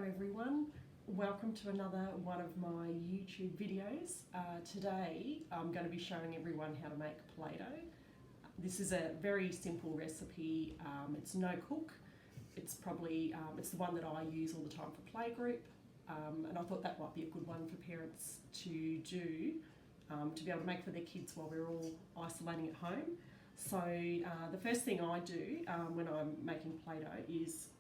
everyone, welcome to another one of my YouTube videos. Today I'm going to be showing everyone how to make Play-Doh. This is a very simple recipe. It's no cook. It's probably it's the one that I use all the time for Playgroup, and I thought that might be a good one for parents to do, to be able to make for their kids while we're all isolating at home. So the first thing I do when I'm making Play-Doh is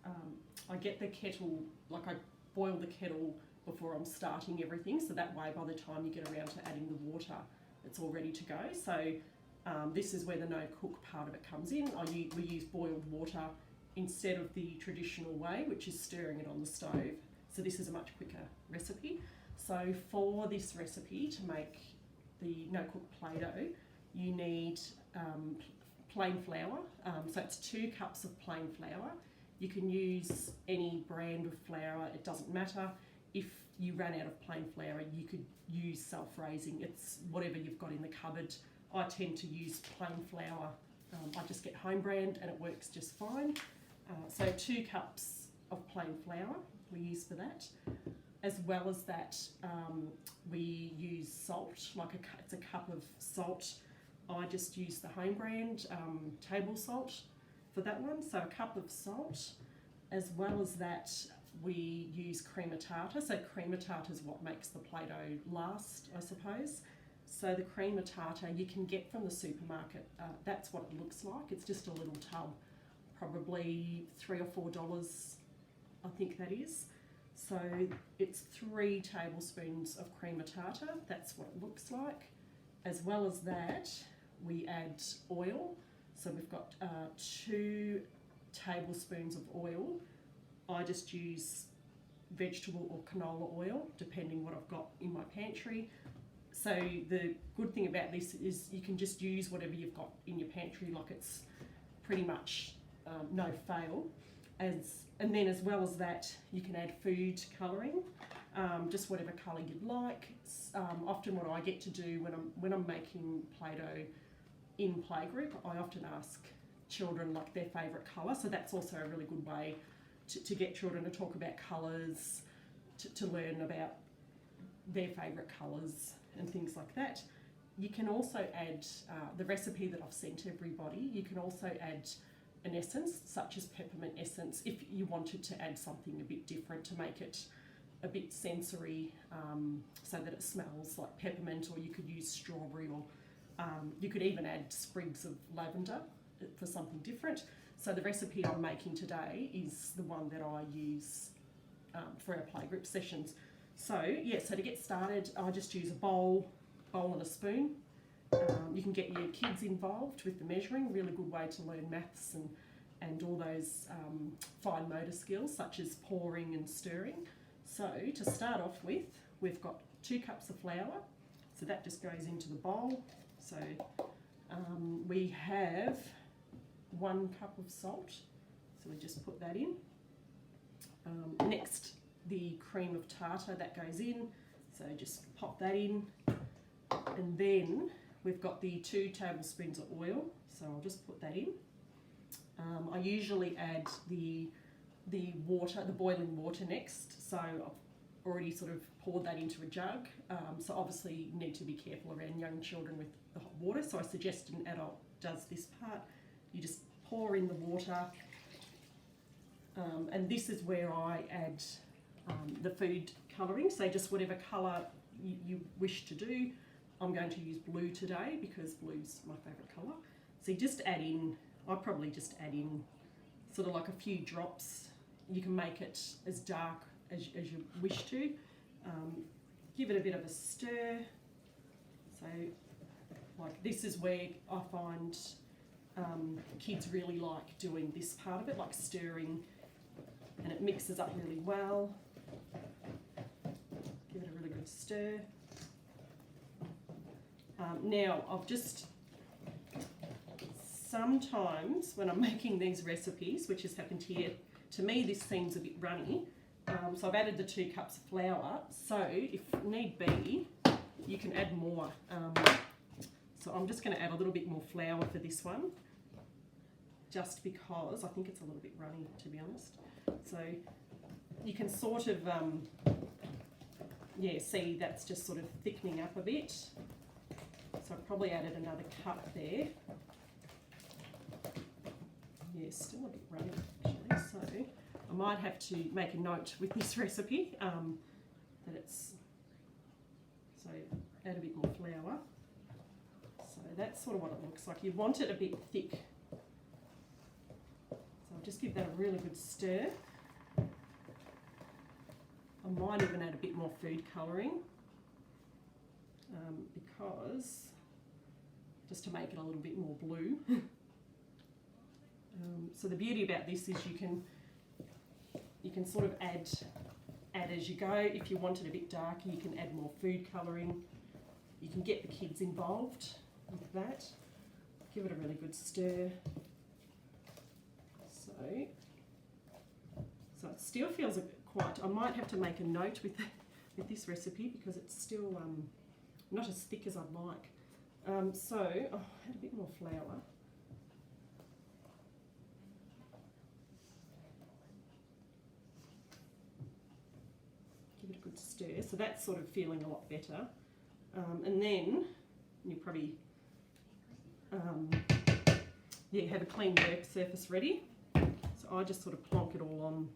I get the kettle, like I boil the kettle before I'm starting everything, so that way by the time you get around to adding the water, it's all ready to go. So this is where the no cook part of it comes in. We use boiled water instead of the traditional way, which is stirring it on the stove. So this is a much quicker recipe. So for this recipe, to make the no cook Play-Doh, you need plain flour. So it's 2 cups of plain flour. You can use any brand of flour, it doesn't matter. If you ran out of plain flour, you could use self-raising. It's whatever you've got in the cupboard. I tend to use plain flour. I just get home brand and it works just fine. So 2 cups of plain flour we use for that. As well as that, we use salt, it's a cup of salt. I just use the home brand table salt for that one, so a cup of salt. As well as that, we use crema tartar. So crema tartar is what makes the Play-Doh last, I suppose. So the crema tartar you can get from the supermarket. That's what it looks like. It's just a little tub, probably $3 or $4, I think that is. So it's 3 tablespoons of crema tartar. That's what it looks like. As well as that, we add oil. So we've got 2 tablespoons of oil. I just use vegetable or canola oil, depending what I've got in my pantry. So the good thing about this is you can just use whatever you've got in your pantry, like it's pretty much no fail. And then as well as that, you can add food colouring, just whatever colour you'd like. Often what I get to do when I'm making Play-Doh in Playgroup, I often ask children like their favourite colour, so that's also a really good way to get children to talk about colours, to learn about their favourite colours and things like that. You can also add the recipe that I've sent everybody. You can also add an essence, such as peppermint essence, if you wanted to add something a bit different to make it a bit sensory, so that it smells like peppermint, or you could use strawberry, or you could even add sprigs of lavender for something different. So the recipe I'm making today is the one that I use for our playgroup sessions. So yeah, so to get started, I just use a bowl and a spoon. You can get your kids involved with the measuring, really good way to learn maths and all those fine motor skills such as pouring and stirring. So to start off with, we've got 2 cups of flour, so that just goes into the bowl. So we have 1 cup of salt, so we just put that in. Next, the cream of tartar, that goes in, so just pop that in. And then we've got the 2 tablespoons of oil, so I'll just put that in. I usually add the water, the boiling water next, so I've already sort of poured that into a jug. So obviously you need to be careful around young children with the hot water, so I suggest an adult does this part. You just pour in the water, and this is where I add the food colouring, so just whatever colour you wish to do. I'm going to use blue today because blue's my favourite colour. So you just add in, I probably just add in sort of like a few drops. You can make it as dark as you wish to. Give it a bit of a stir. So like this is where I find kids really like doing this part of it, like stirring, and it mixes up really well. Give it a really good stir. Now I've just, sometimes when I'm making these recipes, which has happened here, to me this seems a bit runny, so I've added the 2 cups of flour. So if need be, you can add more. So I'm just going to add a little bit more flour for this one, just because I think it's a little bit runny, to be honest. So you can sort of, yeah, see that's just sort of thickening up a bit. So I've probably added another cup there. Yeah, still a bit runny actually, so I might have to make a note with this recipe that it's, so add a bit more flour. So that's sort of what it looks like. You want it a bit thick. So I'll just give that a really good stir. I might even add a bit more food colouring because, just to make it a little bit more blue. So the beauty about this is you can sort of add as you go. If you want it a bit darker, you can add more food colouring. You can get the kids involved with that. Give it a really good stir. So it still feels quite. I might have to make a note with this recipe because it's still not as thick as I'd like. So add a bit more flour. Give it a good stir. So that's sort of feeling a lot better. And then you probably yeah, have a clean work surface ready. So I just sort of plonk it all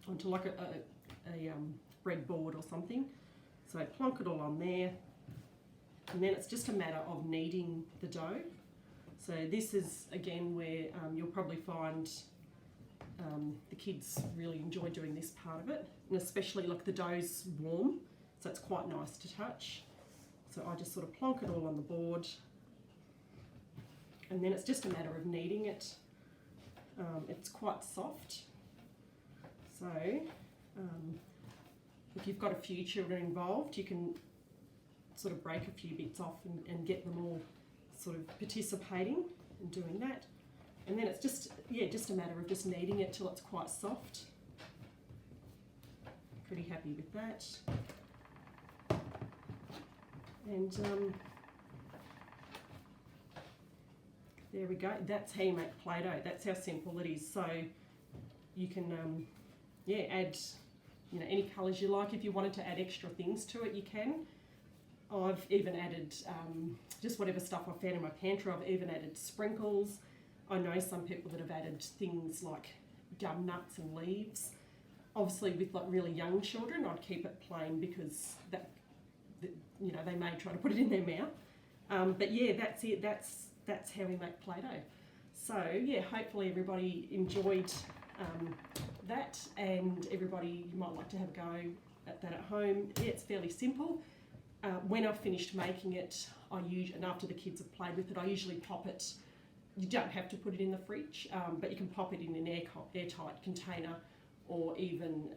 onto like a breadboard or something. So I plonk it all on there, and then it's just a matter of kneading the dough. So this is again where you'll probably find the kids really enjoy doing this part of it, and especially like the dough's warm, so it's quite nice to touch. So I just sort of plonk it all on the board, and then it's just a matter of kneading it. It's quite soft, so if you've got a few children involved, you can sort of break a few bits off and get them all sort of participating and doing that. And then it's just, yeah, just a matter of just kneading it till it's quite soft. Pretty happy with that. And there we go. That's how you make Play-Doh. That's how simple it is. So you can, yeah, add, you know, any colours you like. If you wanted to add extra things to it, you can. I've even added just whatever stuff I found in my pantry. I've even added sprinkles. I know some people that have added things like gum nuts and leaves. Obviously, with like really young children, I'd keep it plain because that, you know, they may try to put it in their mouth. But yeah, that's it. That's how we make Play-Doh. So yeah, hopefully everybody enjoyed that, and everybody, you might like to have a go at that at home. Yeah, it's fairly simple. When I've finished making it, and after the kids have played with it, I usually pop it. You don't have to put it in the fridge, but you can pop it in an airtight container, or even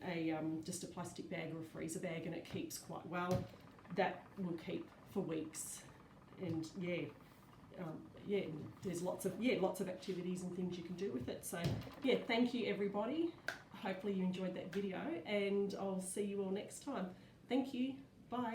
just a plastic bag or a freezer bag, and it keeps quite well. That will keep for weeks, and yeah, yeah, there's lots of activities and things you can do with it. So yeah, thank you everybody. Hopefully you enjoyed that video, and I'll see you all next time. Thank you. Bye.